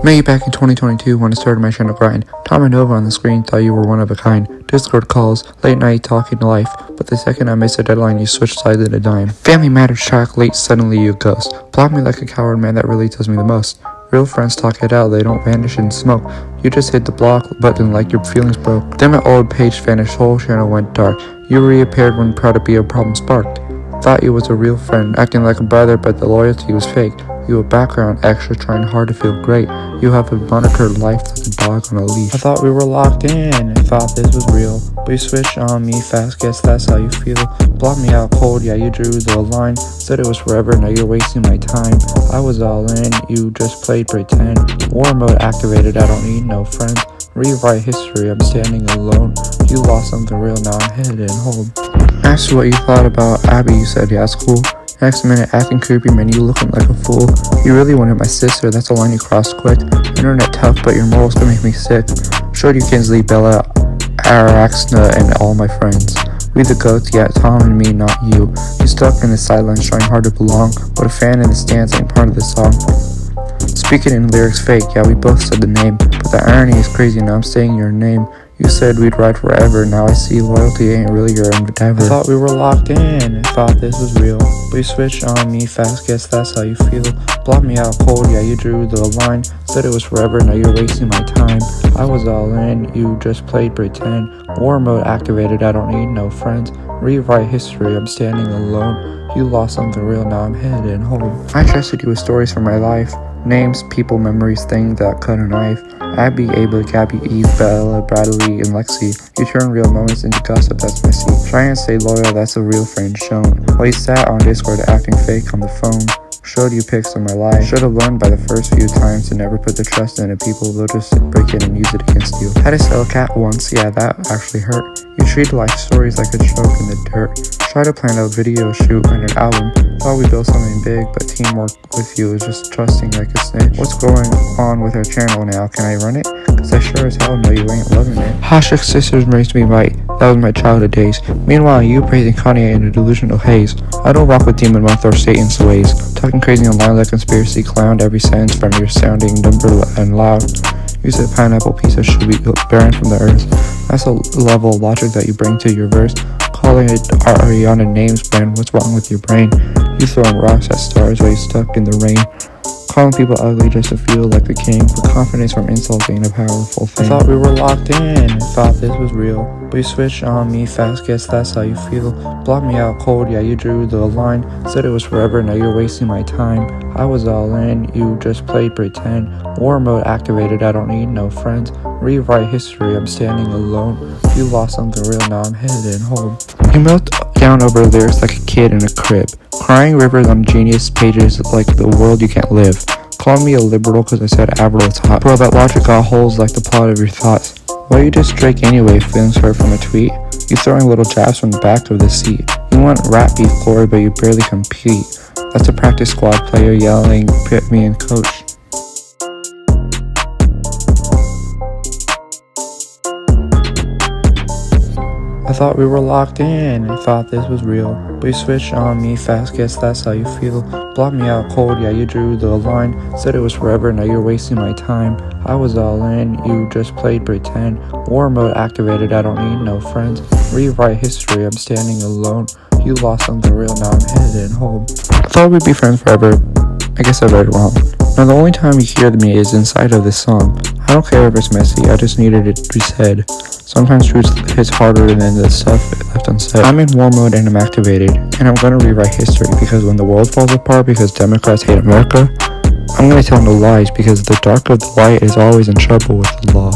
May back in 2022 when I started my channel grind. Tom and Nova on the screen thought you were one of a kind. Discord calls, late night talking to life. But the second I missed a deadline you switched sides at a dime. Family matters track late, suddenly you ghost. Block me like a coward, man, that really does me the most. Real friends talk it out, they don't vanish in smoke. You just hit the block button like your feelings broke. Then my old page vanished, whole channel went dark. You reappeared when proud to be a problem sparked. Thought you was a real friend, acting like a brother, but the loyalty was fake. You a background extra, trying hard to feel great. You have a monitored life like a dog on a leash. I thought we were locked in, thought this was real. But you switched on me fast, guess that's how you feel. Blocked me out cold, yeah, you drew the line. Said it was forever, now you're wasting my time. I was all in, you just played pretend. War mode activated, I don't need no friends. Rewrite history, I'm standing alone. You lost something real, now I'm headed home. Asked you what you thought about Abby, you said yeah, it's cool. Next minute, acting creepy, man, you looking like a fool. You really wanted my sister, that's a line you crossed quick. Internet tough, but your morals can make me sick. Showed you Kinsley, Bella, Araxna, and all my friends. We the goats, yeah, Tom and me, not you. You stuck in the silence, trying hard to belong. But a fan in the stands ain't part of the song. Speaking in lyrics fake, yeah, we both said the name. But the irony is crazy, now I'm saying your name. You said we'd ride forever, now I see loyalty ain't really your endeavor. I thought we were locked in, thought this was real. But you switched on me fast, guess that's how you feel. Blocked me out cold, yeah, you drew the line. Said it was forever, now you're wasting my time. I was all in, you just played pretend. War mode activated, I don't need no friends. Rewrite history, I'm standing alone. You lost something real, now I'm headed home. I trusted you with stories from my life. Names, people, memories, things that cut a knife. Abby, Ava, Gabby, Eve, Bella, Bradley, and Lexi. You turn real moments into gossip, that's messy. Try and stay loyal, that's a real friend shown. While you sat on Discord acting fake on the phone. Showed you pics of my life. Should've learned by the first few times to never put the trust into people, they'll just break it and use it against you. Had to sell a cat once, yeah, that actually hurt. You treated life stories like a joke in the dirt. Try to plan a video shoot and an album. Thought we built something big, but teamwork with you is just trusting like a snitch. What's going on with our channel now? Can I run it? Cause I sure as hell know you ain't loving it. Hashik sisters raised me right. That was my childhood days. Meanwhile, you praising Kanye in a delusional haze. I don't rock with Demon Month or Satan's ways. Talking crazy online like conspiracy clowned every sentence from your sounding number and loud. You said pineapple pizza should be burned from the earth. That's a level of logic that you bring to your verse. Calling it Ariana names, man, what's wrong with your brain? You throwing rocks at stars while you stuck in the rain. Calling people ugly just to feel like the king. But confidence from insults ain't a powerful thing. I thought we were locked in, thought this was real. But you switched on me fast, guess that's how you feel. Blocked me out cold, yeah, you drew the line. Said it was forever, now you're wasting my time. I was all in, you just played pretend. War mode activated, I don't need no friends. Rewrite history, I'm standing alone. You lost something real, now I'm headed home. You melt down over lyrics like a kid in a crib. Crying rivers on genius pages like the world you can't live. Call me a liberal cause I said Avril is hot. Bro, that logic got holes like the plot of your thoughts. Why you just Drake anyway, feelings hurt from a tweet? You throwing little jabs from the back of the seat. You want rap beef glory but you barely compete. That's a practice squad player yelling, pit me and coach. I thought we were locked in, thought this was real. But you switched on me fast, guess that's how you feel. Blocked me out cold, yeah, you drew the line. Said it was forever, now you're wasting my time. I was all in, you just played pretend. War mode activated, I don't need no friends. Rewrite history, I'm standing alone. You lost something real, now I'm headed home. I thought we'd be friends forever. I guess I read it wrong. Now the only time you hear me is inside of this song. I don't care if it's messy, I just needed it to be said. Sometimes truth hits harder than the stuff left unsaid. I'm in war mode and I'm activated, and I'm gonna rewrite history because when the world falls apart because Democrats hate America, I'm gonna tell no lies because the dark of the light is always in trouble with the law.